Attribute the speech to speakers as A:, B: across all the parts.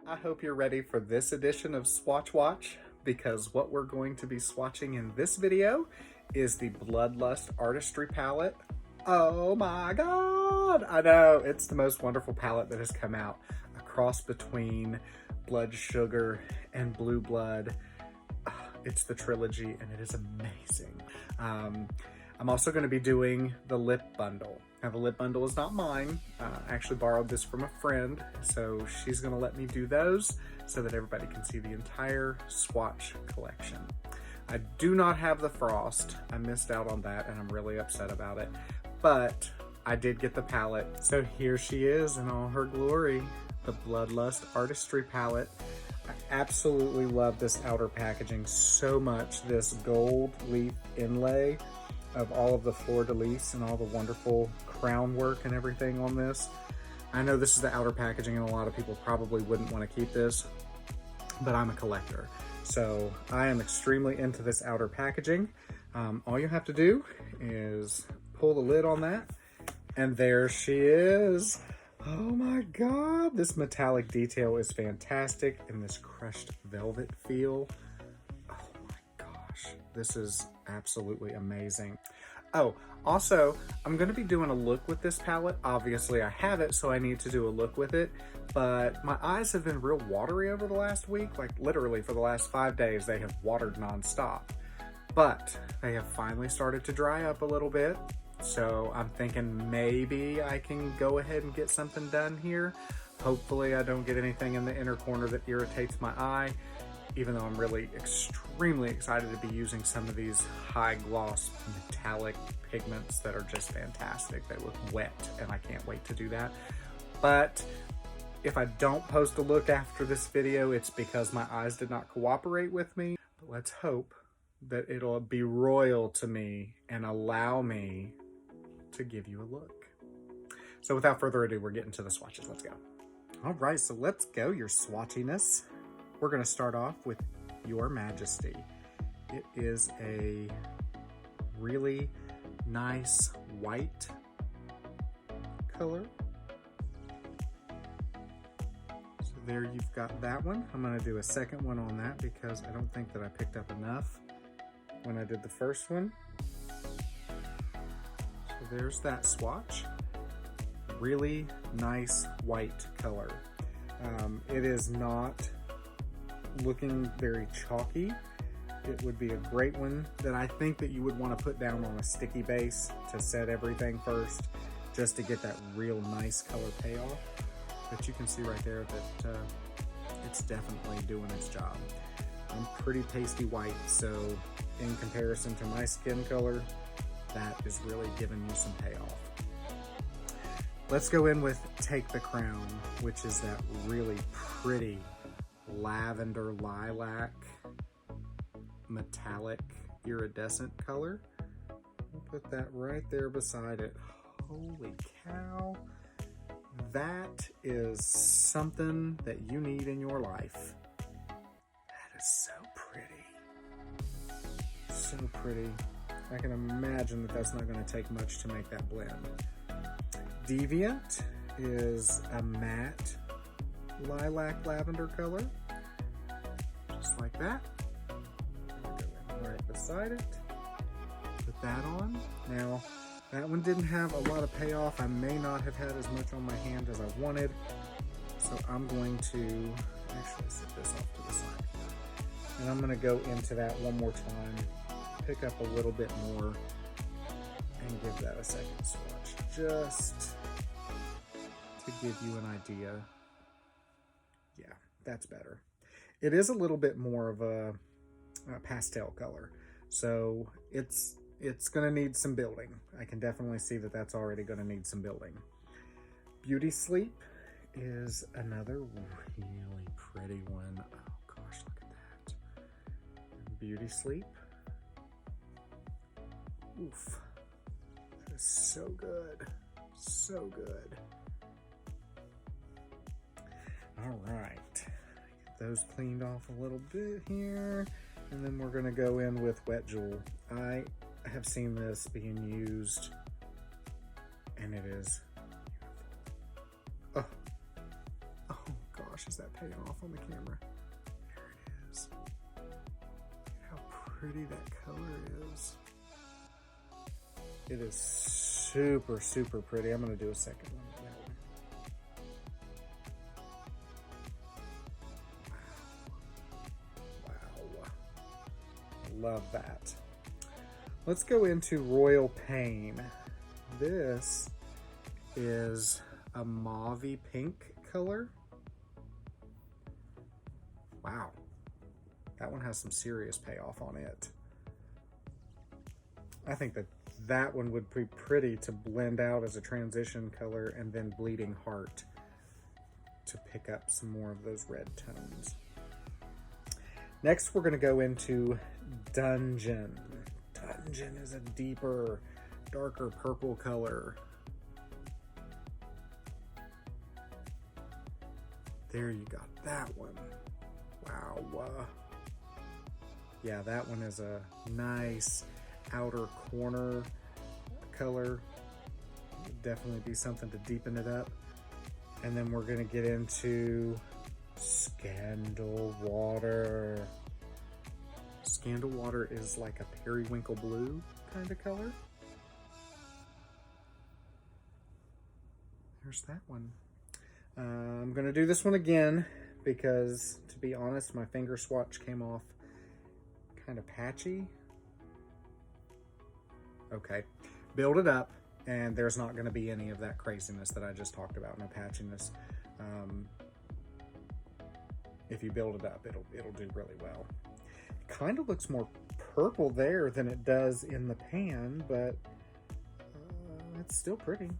A: I hope you're ready for this edition of Swatch Watch, because what we're going to be swatching in this video is the Bloodlust Artistry Palette. Oh my God! I know, it's the most wonderful palette that has come out. A cross between Blood Sugar and Blue Blood. It's the trilogy and it is amazing. I'm also going to be doing the lip bundle. Now the lip bundle is not mine. I actually borrowed this from a friend, so she's going to let me do those so that everybody can see the entire swatch collection. I do not have the frost. I missed out on that and I'm really upset about it, but I did get the palette. So here she is in all her glory, the Bloodlust Artistry Palette. I absolutely love this outer packaging so much. This gold leaf inlay of all of the fleur-de-lis and all the wonderful crown work and everything on this. I know this is the outer packaging and a lot of people probably wouldn't want to keep this, but I'm a collector. So I am extremely into this outer packaging. All you have to do is pull the lid on that and there she is. Oh my God, this metallic detail is fantastic in this crushed velvet feel. Oh my gosh, this is absolutely amazing. Oh, also, I'm gonna be doing a look with this palette. Obviously I have it, so I need to do a look with it, but my eyes have been real watery over the last week. Like literally for the last 5 days, they have watered nonstop, but they have finally started to dry up a little bit. So I'm thinking maybe I can go ahead and get something done here. Hopefully I don't get anything in the inner corner that irritates my eye, even though I'm really extremely excited to be using some of these high gloss metallic pigments that are just fantastic. They look wet and I can't wait to do that. But if I don't post a look after this video, it's because my eyes did not cooperate with me. But let's hope that it'll be royal to me and allow me to give you a look. So without further ado, we're getting to the swatches. Let's go. All right, so let's go, your swatchiness. We're gonna start off with Your Majesty. It is a really nice white color. So there you've got that one. I'm gonna do a second one on that because I don't think that I picked up enough when I did the first one. So there's that swatch. Really nice white color. It is not looking very chalky. It would be a great one that I think that you would want to put down on a sticky base to set everything first, just to get that real nice color payoff. But you can see right there that it's definitely doing its job. I'm pretty pasty white, so in comparison to my skin color, that is really giving you some payoff. Let's go in with Take the Crown, which is that really pretty lavender lilac metallic iridescent color. I'll put that right there beside it. Holy cow. That is something that you need in your life. That is so pretty. So pretty. I can imagine that that's not going to take much to make that blend. Deviant is a matte lilac lavender color, just like that. Go right beside it. Put that on. Now, that one didn't have a lot of payoff. I may not have had as much on my hand as I wanted, so I'm going to actually set this off to the side. And I'm going to go into that one more time, pick up a little bit more, and give that a second swatch, just to give you an idea. Yeah, that's better. It is a little bit more of a pastel color, so it's gonna need some building. I can definitely see that that's already gonna need some building. Beauty Sleep is another really pretty one. Oh gosh, look at that. Beauty Sleep. Oof. That is so good. So good. All right. Get those cleaned off a little bit here. And then we're going to go in with Wet Jewel. I have seen this being used and it is beautiful. Oh gosh, is that paying off on the camera? There it is. Look at how pretty that color is. It is super, super pretty. I'm going to do a second one. Wow. Love that. Let's go into Royal Pain. This is a mauvey pink color. Wow. That one has some serious payoff on it. I think that one would be pretty to blend out as a transition color, and then Bleeding Heart to pick up some more of those red tones. Next, we're going to go into Dungeon. Dungeon is a deeper, darker purple color. There you got that one. Wow. Yeah, that one is a nice outer corner color. Definitely be something to deepen it up. And then we're going to get into Scandal Water. Scandal Water is like a periwinkle blue kind of color. There's that one. I'm going to do this one again because, to be honest, my finger swatch came off kind of patchy. Okay, build it up, and there's not going to be any of that craziness that I just talked about, no patchiness. If you build it up, it'll do really well. It kind of looks more purple there than it does in the pan, but it's still pretty.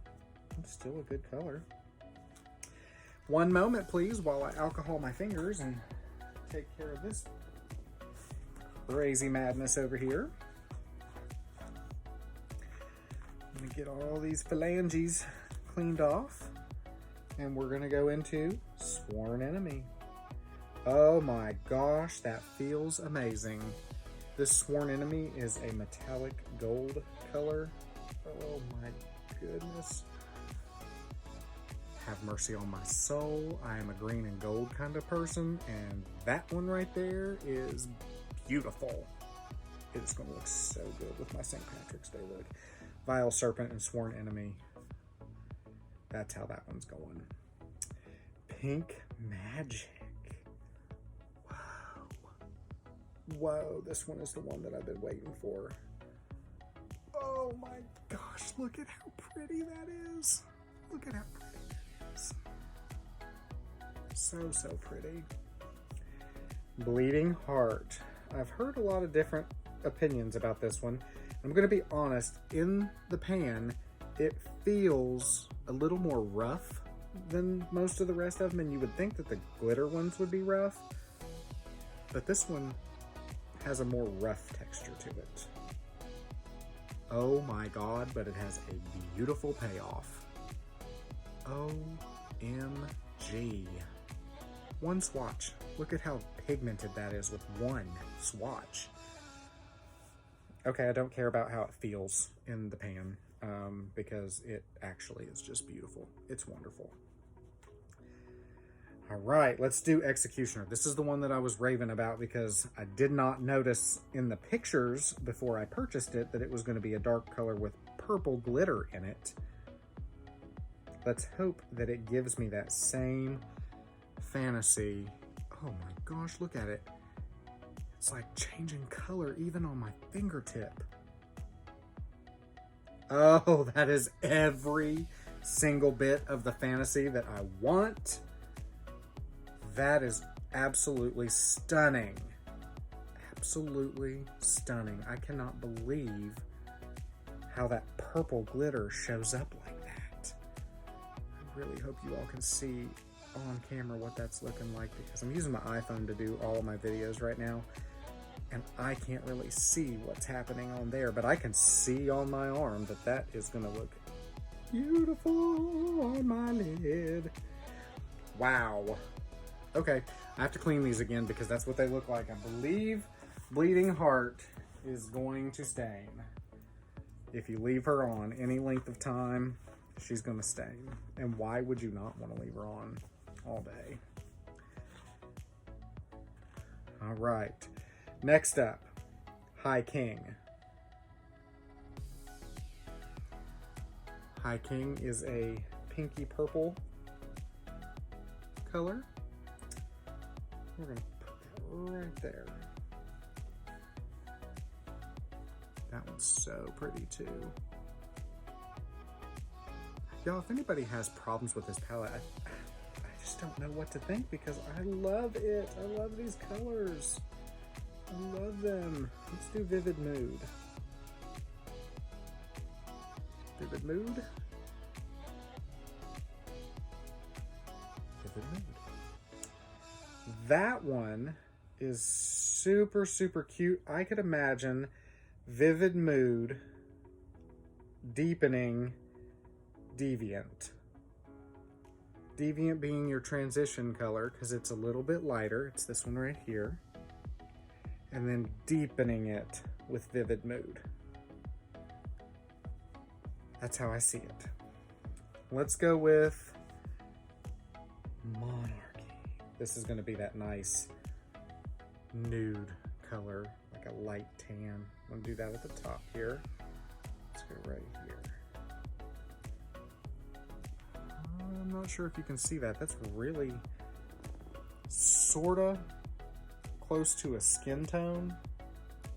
A: It's still a good color. One moment, please, while I alcohol my fingers and take care of this crazy madness over here. I'm gonna get all these phalanges cleaned off, and we're gonna go into Sworn Enemy. Oh my gosh, that feels amazing. This Sworn Enemy is a metallic gold color. Oh my goodness. Have mercy on my soul. I am a green and gold kind of person, and that one right there is beautiful. It's gonna look so good with my St. Patrick's Day look. Vile Serpent and Sworn Enemy. That's how that one's going. Pink Magic. Whoa, this one is the one that I've been waiting for. Oh my gosh, look at how pretty that is. Look at how pretty that is. So pretty. Bleeding Heart. I've heard a lot of different opinions about this one. I'm gonna be honest, in the pan, it feels a little more rough than most of the rest of them, and you would think that the glitter ones would be rough, but this one has a more rough texture to it. Oh my God, but it has a beautiful payoff. OMG. One swatch. Look at how pigmented that is with one swatch. Okay, I don't care about how it feels in the pan because it actually is just beautiful. It's wonderful. All right, let's do Executioner. This is the one that I was raving about because I did not notice in the pictures before I purchased it that it was going to be a dark color with purple glitter in it. Let's hope that it gives me that same fantasy. Oh my gosh, look at it. It's like changing color even on my fingertip. Oh, that is every single bit of the fantasy that I want. That is absolutely stunning. Absolutely stunning. I cannot believe how that purple glitter shows up like that. I really hope you all can see on camera what that's looking like because I'm using my iPhone to do all of my videos right now. And I can't really see what's happening on there, but I can see on my arm that that is gonna look beautiful on my lid. Wow. Okay, I have to clean these again because that's what they look like. I believe Bleeding Heart is going to stain. If you leave her on any length of time, she's gonna stain. And why would you not want to leave her on all day? All right. Next up, High King. High King is a pinky purple color. We're going to put that right there. That one's so pretty too. Y'all, if anybody has problems with this palette, I just don't know what to think because I love it. I love these colors. I love them. Let's do Vivid Mood. Vivid Mood. Vivid Mood. That one is super, super cute. I could imagine Vivid Mood deepening Deviant. Deviant being your transition color because it's a little bit lighter. It's this one right here. And then deepening it with Vivid Mood. That's how I see it. Let's go with Monarchy. This is going to be that nice nude color, like a light tan. I'm going to do that at the top here. Let's go right here. I'm not sure if you can see that. That's really sorta close to a skin tone.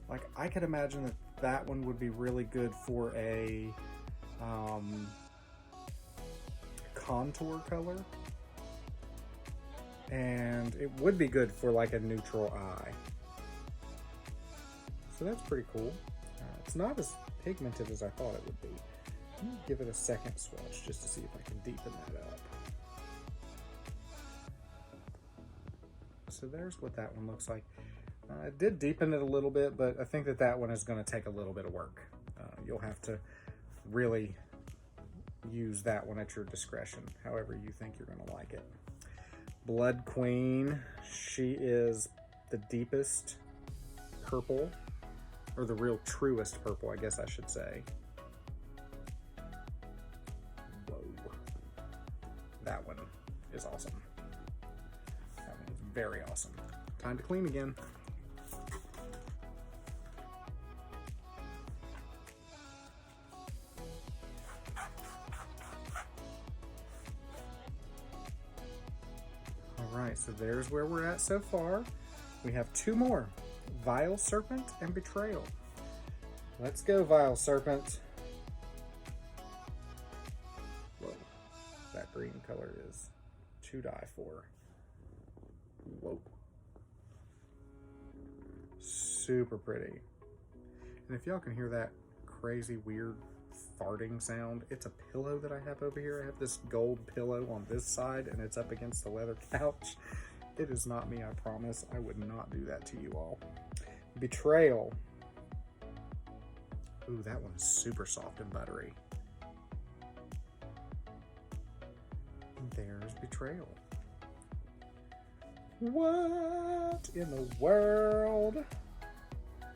A: Like I could imagine that that one would be really good for a contour color. And it would be good for like a neutral eye. So that's pretty cool. It's not as pigmented as I thought it would be. Let me give it a second swatch just to see if I can deepen that up. So there's what that one looks like. I did deepen it a little bit, but I think that that one is going to take a little bit of work. You'll have to really use that one at your discretion, however you think you're going to like it. Blood Queen, she is the deepest purple, or the real truest purple, I guess I should say. Whoa. That one is awesome. That one is very awesome. Time to clean again. Alright, so there's where we're at so far. We have two more, Vile Serpent and Betrayal. Let's go, Vile Serpent. Whoa, that green color is to die for. Whoa. Super pretty. And if y'all can hear that crazy, weird farting sound, it's a pillow that I have over here. I have this gold pillow on this side and it's up against the leather couch. It is not me, I promise. I would not do that to you all. Betrayal. Ooh, that one is super soft and buttery. And there's Betrayal. What in the world?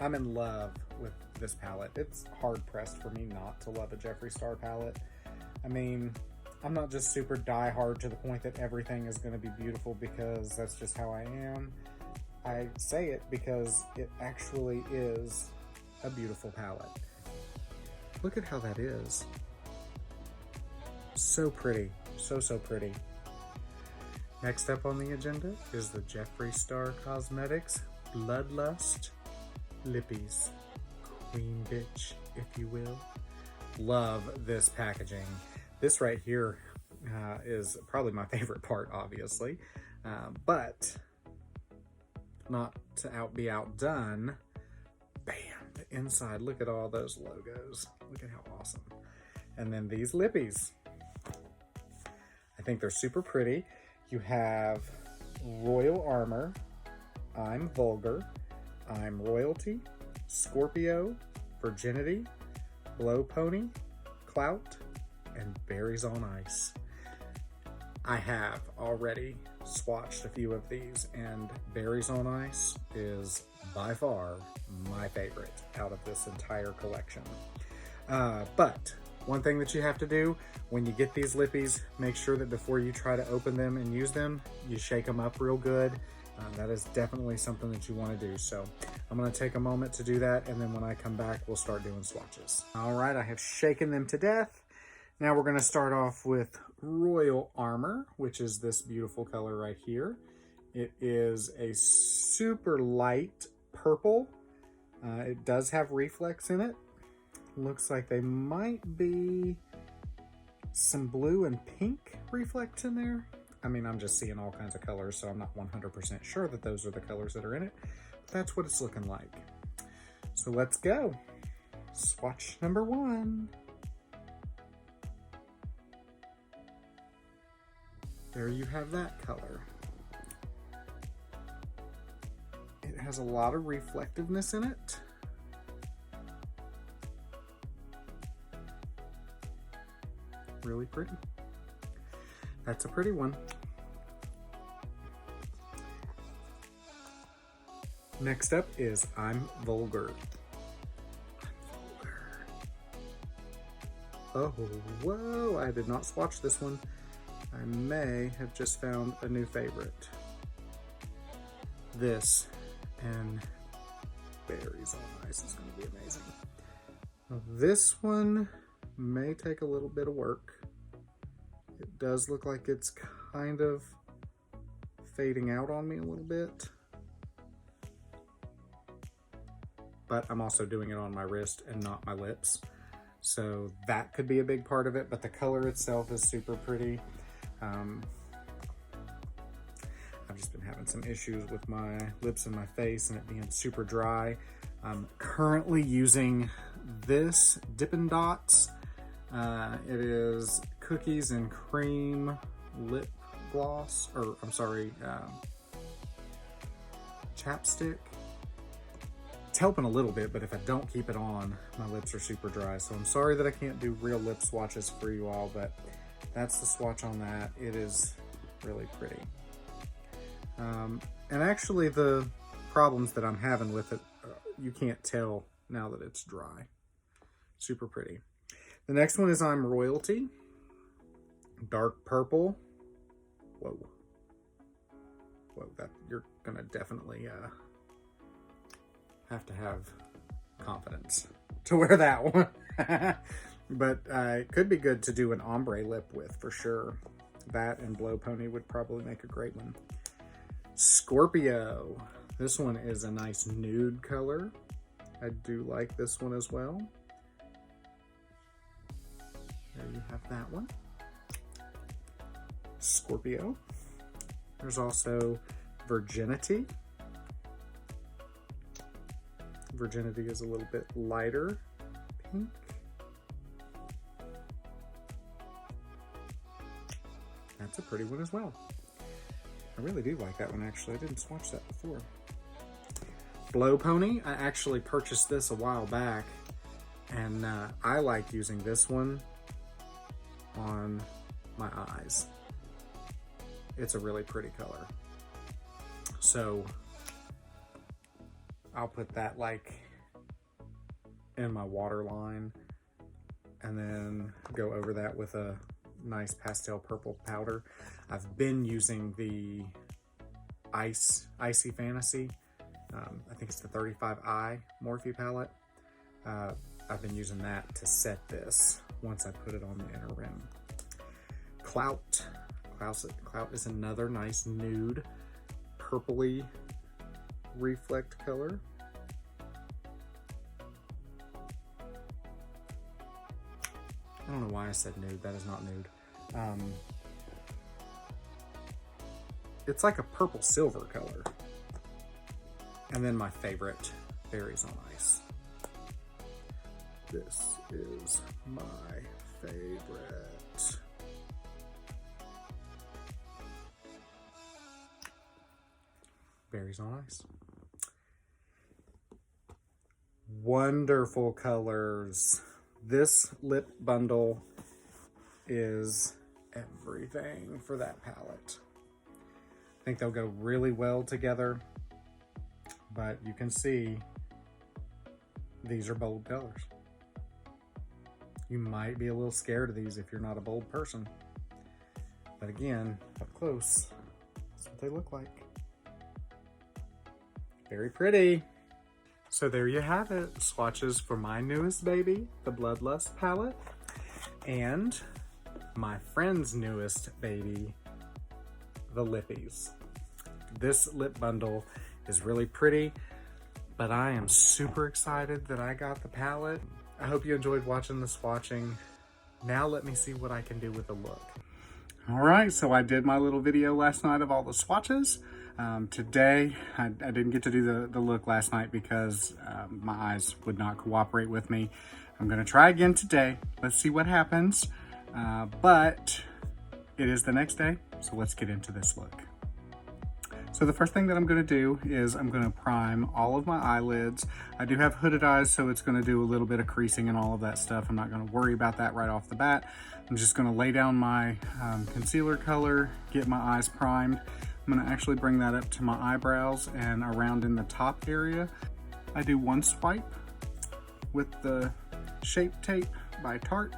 A: I'm in love with this palette. It's hard pressed for me not to love a Jeffree Star palette. I mean, I'm not just super die-hard to the point that everything is going to be beautiful because that's just how I am. I say it because it actually is a beautiful palette. Look at how that is. So pretty. So, so pretty. Next up on the agenda is the Jeffree Star Cosmetics Bloodlust Lippies. Queen bitch, if you will. Love this packaging. This right here is probably my favorite part, obviously. But not to be outdone, bam, the inside, look at all those logos. Look at how awesome. And then these lippies. I think they're super pretty. You have Royal Armor, I'm Vulgar, I'm Royalty, Scorpio, Virginity, Blow Pony, Clout, and Berries on Ice. I have already swatched a few of these, and Berries on Ice is by far my favorite out of this entire collection. But one thing that you have to do when you get these lippies, make sure that before you try to open them and use them, you shake them up real good. That is definitely something that you want to do. So I'm going to take a moment to do that, and then when I come back, we'll start doing swatches. All right, I have shaken them to death. Now we're going to start off with Royal Armor, which is this beautiful color right here. It is a super light purple. It does have reflex in it. Looks like they might be some blue and pink reflex in there. I mean, I'm just seeing all kinds of colors, so I'm not 100% sure that those are the colors that are in it. But that's what it's looking like. So let's go. Swatch number 1. There you have that color. It has a lot of reflectiveness in it. Really pretty. That's a pretty one. Next up is I'm Vulgar. Oh, whoa, I did not swatch this one. I may have just found a new favorite. This and Berries on Ice is going to be amazing. Now, this one may take a little bit of work. It does look like it's kind of fading out on me a little bit. But I'm also doing it on my wrist and not my lips. So that could be a big part of it, but the color itself is super pretty. I've just been having some issues with my lips and my face and it being super dry. I'm currently using this Dippin' Dots. It is Cookies and Cream Lip Gloss, or I'm sorry, chapstick. It's helping a little bit, but if I don't keep it on, my lips are super dry. So I'm sorry that I can't do real lip swatches for you all, but that's the swatch on that. It is really pretty. And actually the problems that I'm having with it, you can't tell now that it's dry. Super pretty. The next one is I'm Royalty. Dark purple. Whoa. Whoa, that you're gonna definitely have to have confidence to wear that one. But it could be good to do an ombre lip with for sure. That and Blow Pony would probably make a great one. Scorpio. This one is a nice nude color. I do like this one as well. There you have that one. Scorpio. There's also Virginity. Virginity is a little bit lighter pink. That's a pretty one as well. I really do like that one, actually. I didn't swatch that before. Blow Pony. I actually purchased this a while back, and I like using this one on my eyes. It's a really pretty color. So I'll put that like in my waterline and then go over that with a nice pastel purple powder. I've been using the Icy Fantasy. I think it's the 35i Morphe palette. I've been using that to set this once I put it on the inner rim. Clout. Clout is another nice nude, purpley reflect color. I don't know why I said nude. That is not nude. It's like a purple silver color. And then my favorite, Berries on Ice. This is my favorite. Berries on Ice. Wonderful colors. This lip bundle is everything for that palette. I think they'll go really well together, but you can see these are bold colors. You might be a little scared of these if you're not a bold person, but again, up close, that's what they look like. Very pretty. So there you have it. Swatches for my newest baby, the Bloodlust palette, and my friend's newest baby, the Lippies. This lip bundle is really pretty, but I am super excited that I got the palette. I hope you enjoyed watching the swatching. Now let me see what I can do with the Loock. All right, so I did my little video last night of all the swatches. Today, I didn't get to do the Loock last night because my eyes would not cooperate with me. I'm gonna try again today. Let's see what happens. But it is the next day, so let's get into this look. So the first thing that I'm gonna do is I'm gonna prime all of my eyelids. I do have hooded eyes, so it's gonna do a little bit of creasing and all of that stuff. I'm not gonna worry about that right off the bat. I'm just gonna lay down my concealer color, get my eyes primed. I'm gonna actually bring that up to my eyebrows and around in the top area. I do one swipe with the Shape Tape by Tarte.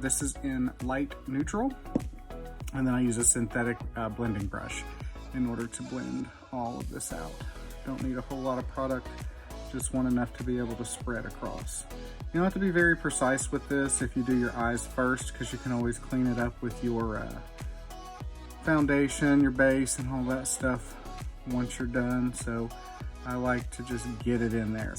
A: This is in light neutral. And then I use a synthetic blending brush in order to blend all of this out. Don't need a whole lot of product, just want enough to be able to spread across. You don't have to be very precise with this if you do your eyes first, because you can always clean it up with your foundation, your base, and all that stuff once you're done. So I like to just get it in there.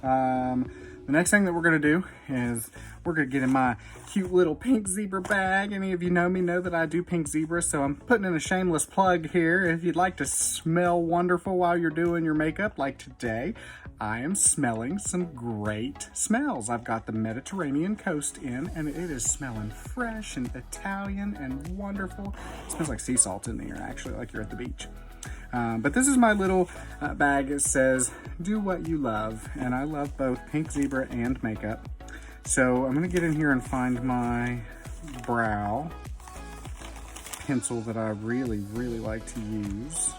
A: The next thing that we're gonna do is we're gonna get in my cute little pink zebra bag. Any of you know me know that I do pink zebra, so I'm putting in a shameless plug here. If you'd like to smell wonderful while you're doing your makeup, like today, I am smelling some great smells. I've got the Mediterranean coast in, and it is smelling fresh and Italian and wonderful. It smells like sea salt in the air, actually, like you're at the beach. But this is my little bag. It says, do what you love. And I love both pink zebra and makeup. So I'm gonna get in here and find my brow pencil that I really, really like to use.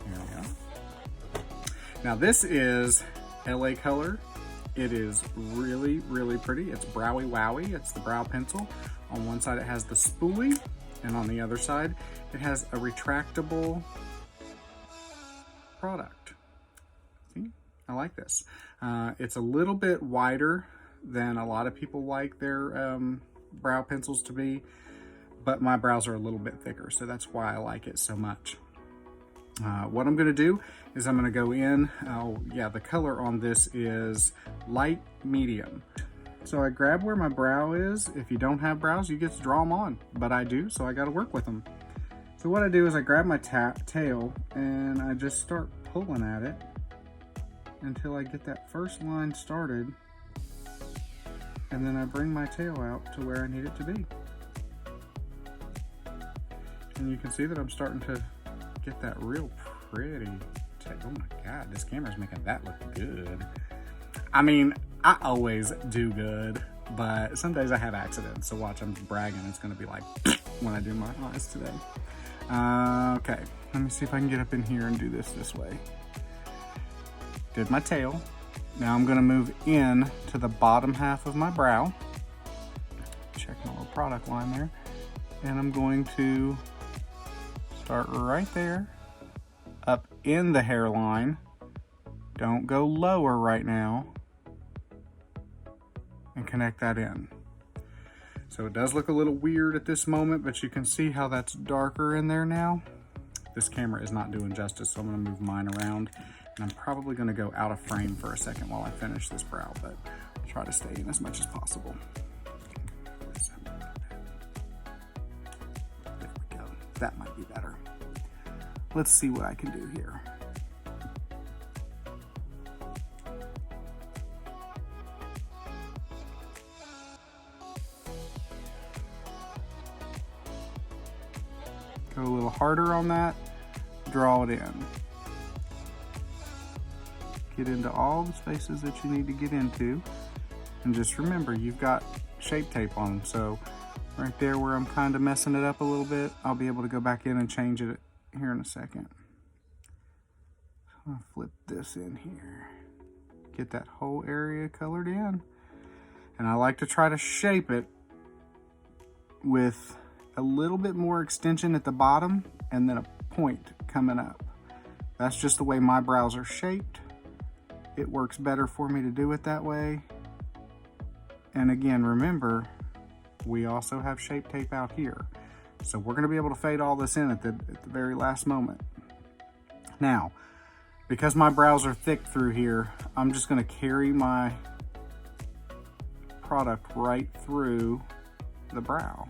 A: There we go. Now this is LA Color. It is really, really pretty. It's Browy Wowie. It's the brow pencil. On one side it has the spoolie, and on the other side it has a retractable product. See, I like this. It's a little bit wider than a lot of people like their brow pencils to be, but my brows are a little bit thicker, so that's why I like it so much. What I'm gonna do is I'm gonna go in, the color on this is light medium. So I grab where my brow is. If you don't have brows, you get to draw them on, but I do, so I gotta work with them. So what I do is I grab my tail and I just start pulling at it until I get that first line started, and then I bring my tail out to where I need it to be. And you can see that I'm starting to get that real pretty tail. Oh my God, this camera's making that look good. I mean, I always do good, but some days I have accidents. So watch, I'm bragging. It's gonna be like when I do my eyes today. Okay, let me see if I can get up in here and do this way. Did my tail. Now I'm gonna move in to the bottom half of my brow. Check my little product line there. And I'm going to start right there, up in the hairline. Don't go lower right now. And connect that in. So it does look a little weird at this moment, but you can see how that's darker in there now. This camera is not doing justice, so I'm gonna move mine around, and I'm probably gonna go out of frame for a second while I finish this brow, but I'll try to stay in as much as possible. There we go, that might be better. Let's see what I can do here. Go a little harder on that, draw it in. Get into all the spaces that you need to get into. And just remember, you've got Shape Tape on, so right there where I'm kind of messing it up a little bit, I'll be able to go back in and change it here in a second. I'll flip this in here. Get that whole area colored in. And I like to try to shape it with a little bit more extension at the bottom and then a point coming up. That's just the way my brows are shaped. It works better for me to do it that way. And again, remember, we also have Shape Tape out here. So we're gonna be able to fade all this in at the very last moment. Now, because my brows are thick through here, I'm just gonna carry my product right through the brow.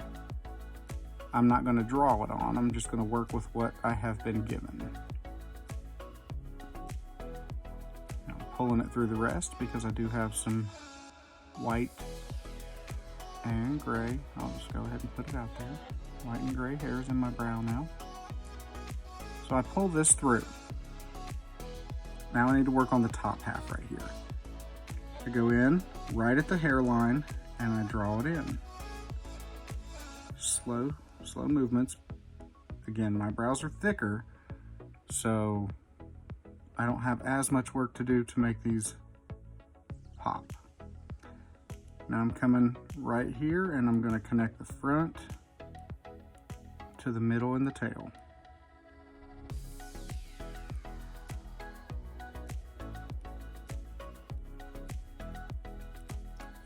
A: I'm not gonna draw it on, I'm just gonna work with what I have been given. I'm pulling it through the rest because I do have some white and gray. I'll just go ahead and put it out there. White and gray hairs in my brow now. So I pull this through. Now I need to work on the top half right here. I go in right at the hairline and I draw it in. Slow movements. Again, my brows are thicker, so I don't have as much work to do to make these pop. Now I'm coming right here and I'm gonna connect the front to the middle and the tail.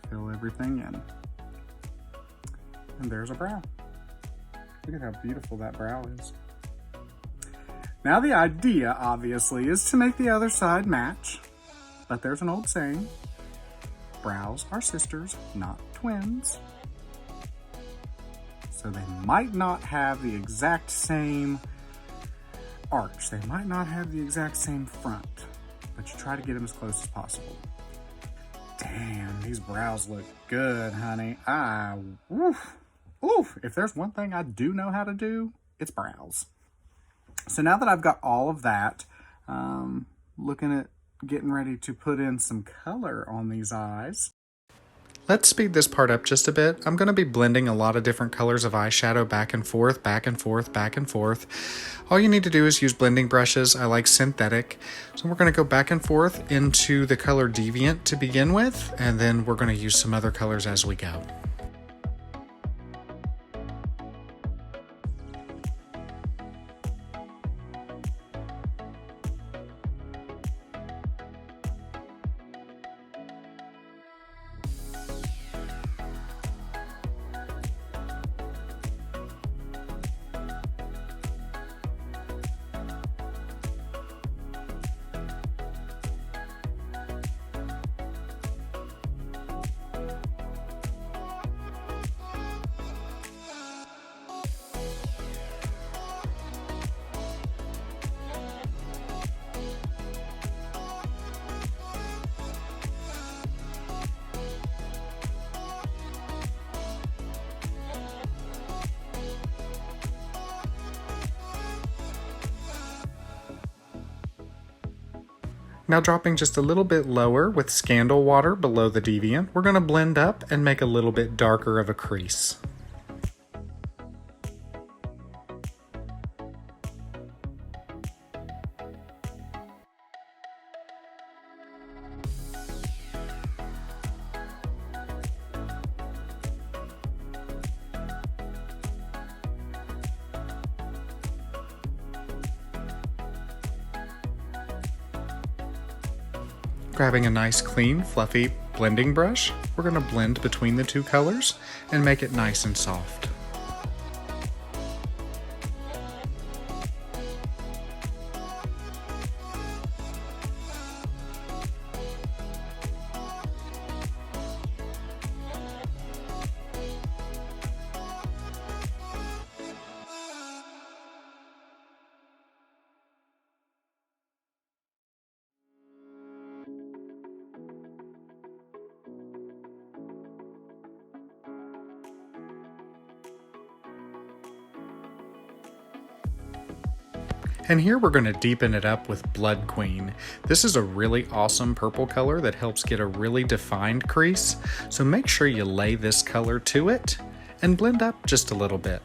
A: Fill everything in. And there's a brow. Look at how beautiful that brow is. Now the idea, obviously, is to make the other side match. But there's an old saying, brows are sisters, not twins. So they might not have the exact same arch. They might not have the exact same front, but you try to get them as close as possible. Damn, these brows look good, honey. If there's one thing I do know how to do, it's brows. So now that I've got all of that, looking at getting ready to put in some color on these eyes. Let's speed this part up just a bit. I'm going to be blending a lot of different colors of eyeshadow back and forth, back and forth, back and forth. All you need to do is use blending brushes. I like synthetic. So we're going to go back and forth into the color Deviant to begin with, and then we're going to use some other colors as we go. Now dropping just a little bit lower with Scandal Water below the Deviant, we're going to blend up and make a little bit darker of a crease. Grabbing a nice, clean, fluffy blending brush, we're going to blend between the two colors and make it nice and soft. And here we're going to deepen it up with Blood Queen. This is a really awesome purple color that helps get a really defined crease. So make sure you lay this color to it and blend up just a little bit.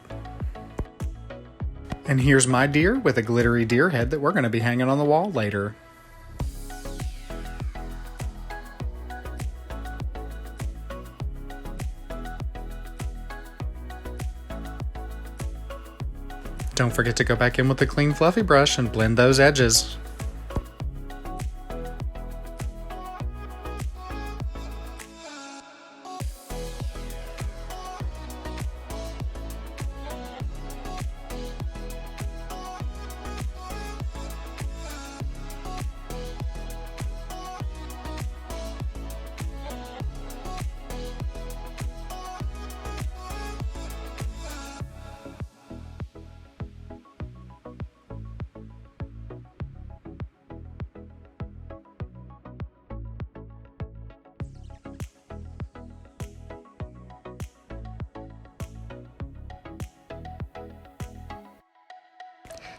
A: And here's my deer with a glittery deer head that we're going to be hanging on the wall later. Don't forget to go back in with the clean fluffy brush and blend those edges.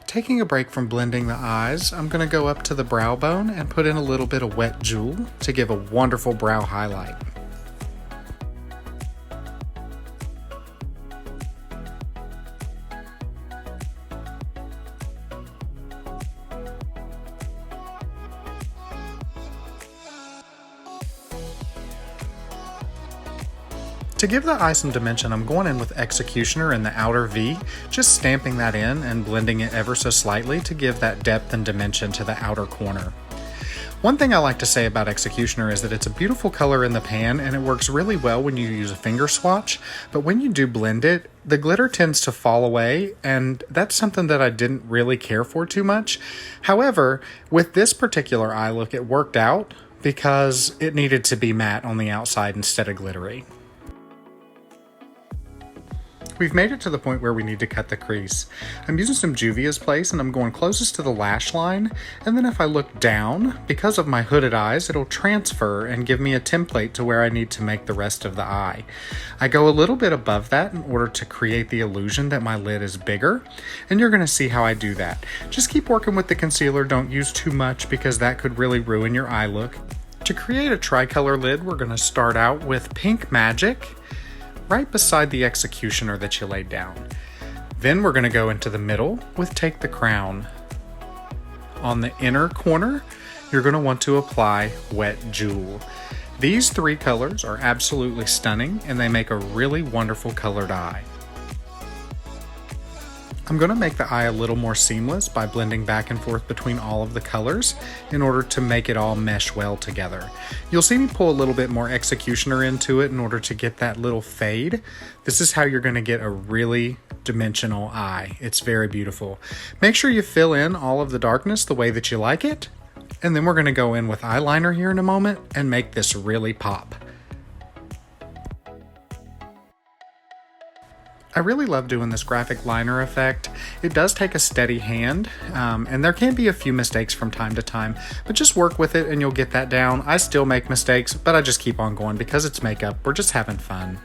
A: Taking a break from blending the eyes, I'm going to go up to the brow bone and put in a little bit of wet jewel to give a wonderful brow highlight. To give the eye some dimension, I'm going in with Executioner in the outer V, just stamping that in and blending it ever so slightly to give that depth and dimension to the outer corner. One thing I like to say about Executioner is that it's a beautiful color in the pan and it works really well when you use a finger swatch, but when you do blend it, the glitter tends to fall away, and that's something that I didn't really care for too much. However, with this particular eye look, it worked out because it needed to be matte on the outside instead of glittery. We've made it to the point where we need to cut the crease. I'm using some Juvia's Place and I'm going closest to the lash line, and then if I look down, because of my hooded eyes, it'll transfer and give me a template to where I need to make the rest of the eye. I go a little bit above that in order to create the illusion that my lid is bigger, and you're going to see how I do that. Just keep working with the concealer, don't use too much because that could really ruin your eye look. To create a tricolor lid, we're going to start out with Pink Magic, right beside the Executioner that you laid down. Then we're going to go into the middle with Take the Crown. On the inner corner, you're going to want to apply Wet Jewel. These three colors are absolutely stunning and they make a really wonderful colored eye. I'm going to make the eye a little more seamless by blending back and forth between all of the colors in order to make it all mesh well together. You'll see me pull a little bit more Executioner into it in order to get that little fade. This is how you're going to get a really dimensional eye. It's very beautiful. Make sure you fill in all of the darkness the way that you like it, and then we're going to go in with eyeliner here in a moment and make this really pop. I really love doing this graphic liner effect. It does take a steady hand, and there can be a few mistakes from time to time, but just work with it and you'll get that down. I still make mistakes, but I just keep on going because it's makeup. We're just having fun.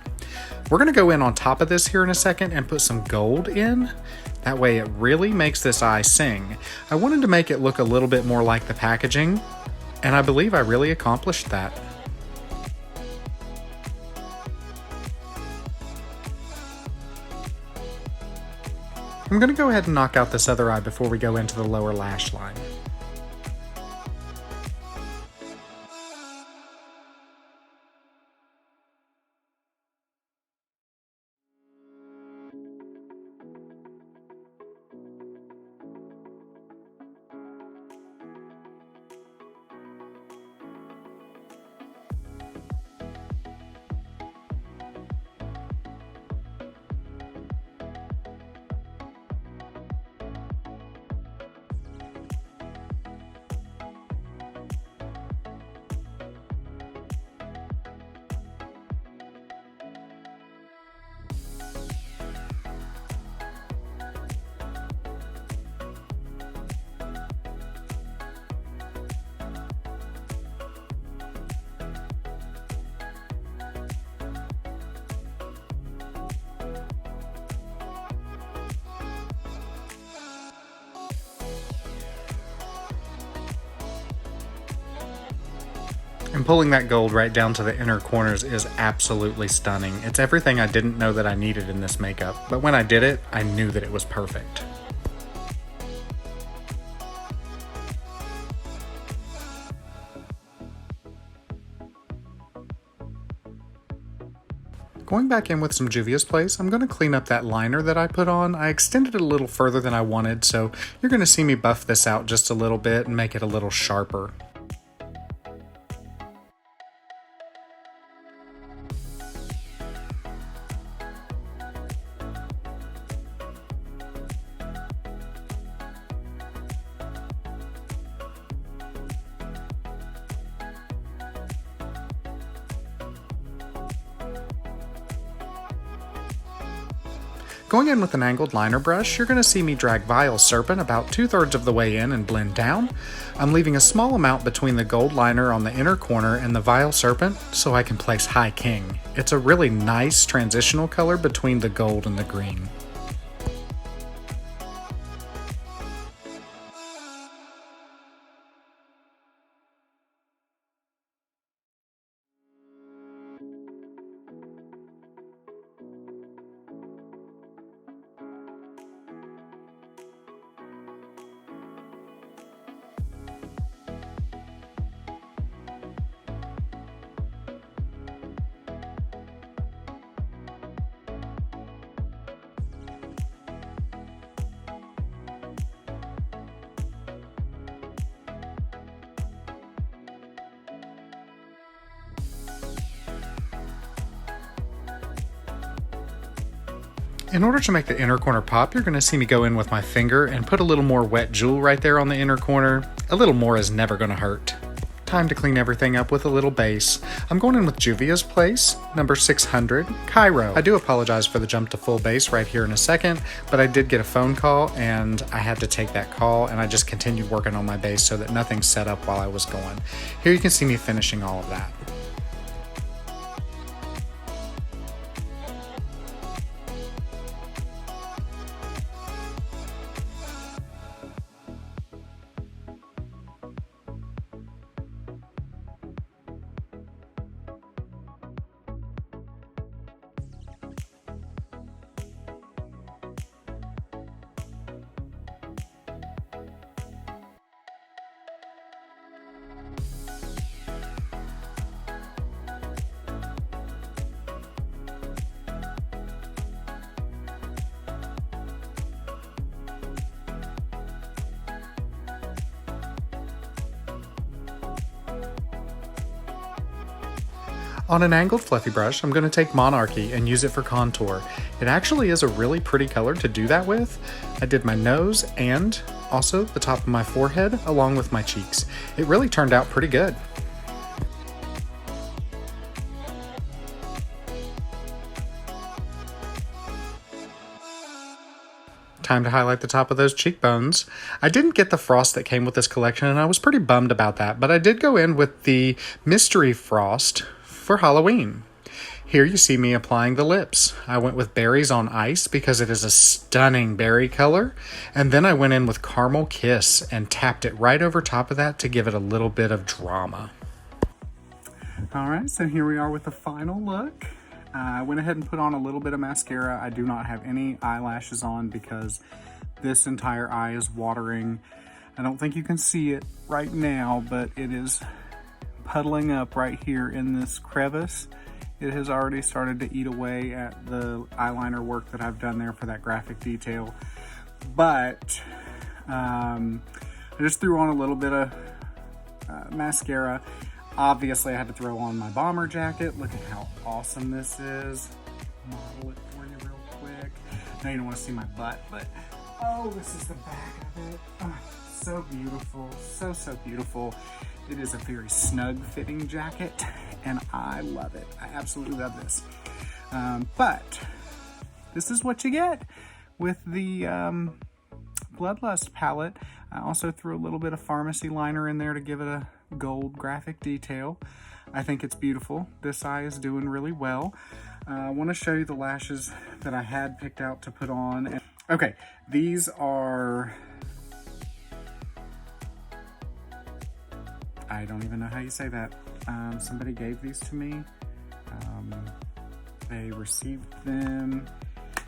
A: We're gonna go in on top of this here in a second and put some gold in. That way it really makes this eye sing. I wanted to make it look a little bit more like the packaging, and I believe I really accomplished that. I'm going to go ahead and knock out this other eye before we go into the lower lash line. And pulling that gold right down to the inner corners is absolutely stunning. It's everything I didn't know that I needed in this makeup, but when I did it, I knew that it was perfect. Going back in with some Juvia's Place, I'm going to clean up that liner that I put on. I extended it a little further than I wanted, so you're going to see me buff this out just a little bit and make it a little sharper. Going in with an angled liner brush, you're going to see me drag Vile Serpent about 2/3 of the way in and blend down. I'm leaving a small amount between the gold liner on the inner corner and the Vile Serpent so I can place High King. It's a really nice transitional color between the gold and the green. In order to make the inner corner pop, you're going to see me go in with my finger and put a little more wet jewel right there on the inner corner. A little more is never going to hurt. Time to clean everything up with a little base. I'm going in with Juvia's Place, number 600, Cairo. I do apologize for the jump to full base right here in a second, but I did get a phone call and I had to take that call, and I just continued working on my base so that nothing set up while I was going. Here you can see me finishing all of that. On an angled fluffy brush, I'm going to take Monarchy and use it for contour. It actually is a really pretty color to do that with. I did my nose and also the top of my forehead along with my cheeks. It really turned out pretty good. Time to highlight the top of those cheekbones. I didn't get the frost that came with this collection, and I was pretty bummed about that, but I did go in with the mystery frost for Halloween. Here you see me applying the lips. I went with Berries on Ice because it is a stunning berry color, and then I went in with Caramel Kiss and tapped it right over top of that to give it a little bit of drama. Alright, so here we are with the final look. I went ahead and put on a little bit of mascara. I do not have any eyelashes on because this entire eye is watering. I don't think you can see it right now, but it is puddling up right here in this crevice. It has already started to eat away at the eyeliner work that I've done there for that graphic detail. But I just threw on a little bit of mascara. Obviously, I had to throw on my bomber jacket. Look at how awesome this is. Model it for you real quick. Now you don't want to see my butt, but oh, this is the back of it. Oh, so beautiful, so beautiful. It is a very snug fitting jacket and I love it. I absolutely love this. But this is what you get with the Bloodlust palette. I also threw a little bit of pharmacy liner in there to give it a gold graphic detail. I think it's beautiful. This eye is doing really well. I want to show you the lashes that I had picked out to put on. Okay, these are... I don't even know how you say that. Somebody gave these to me. They received them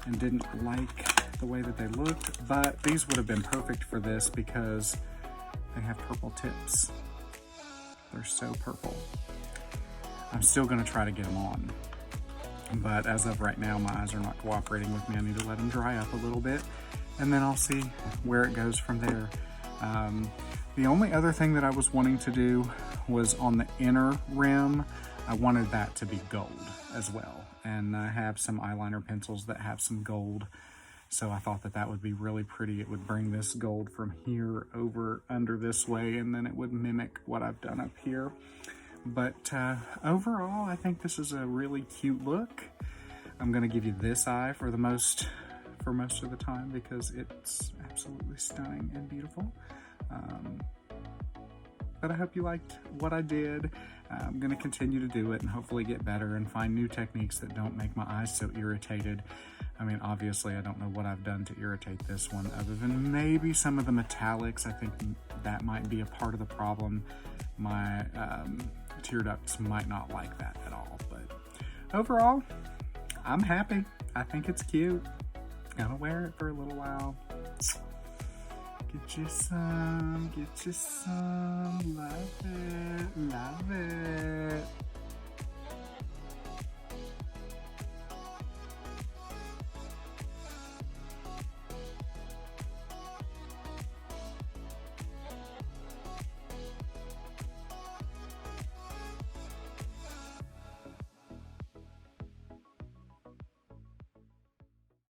A: and didn't like the way that they looked, but these would have been perfect for this because they have purple tips. They're so purple. I'm still gonna try to get them on, but as of right now, my eyes are not cooperating with me. I need to let them dry up a little bit, and then I'll see where it goes from there. The only other thing that I was wanting to do was on the inner rim. I wanted that to be gold as well. And I have some eyeliner pencils that have some gold. So I thought that that would be really pretty. It would bring this gold from here over under this way, and then it would mimic what I've done up here. But overall, I think this is a really cute look. I'm gonna give you this eye for most of the time because it's absolutely stunning and beautiful. But I hope you liked what I did. I'm going to continue to do it and hopefully get better and find new techniques that don't make my eyes so irritated. I mean, obviously, I don't know what I've done to irritate this one other than maybe some of the metallics. I think that might be a part of the problem. My tear ducts might not like that at all. But overall, I'm happy. I think it's cute. Gonna wear it for a little while. Get you some, love it, love it.